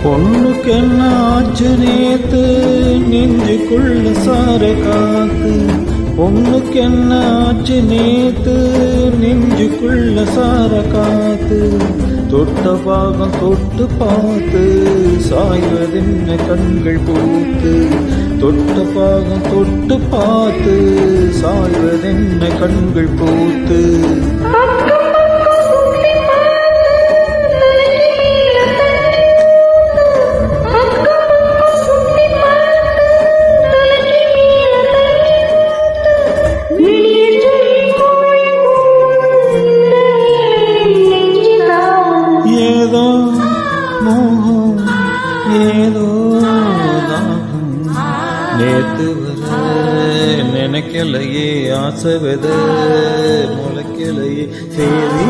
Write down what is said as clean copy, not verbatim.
பொண்ணுக்கு என்ன ஆச்சு நேத்து நெஞ்சுக்குள்ள சார காத்து. பொண்ணுக்கு என்ன ஆச்சு நேத்து நெஞ்சுக்குள்ள சார காத்து. தொட்ட பாகம் தொட்டு பார்த்து சாய்வதென்ன கண்கள் பூத்து. தொட்ட பாகம் தொட்டு பார்த்து சாய்வதென்ன கண்கள் பூத்து. ஏதோ மோகம் ஏதோ தாகம் நேத்து வர நினைக்கலையே ஆசை வித முளைக்கலையே சரி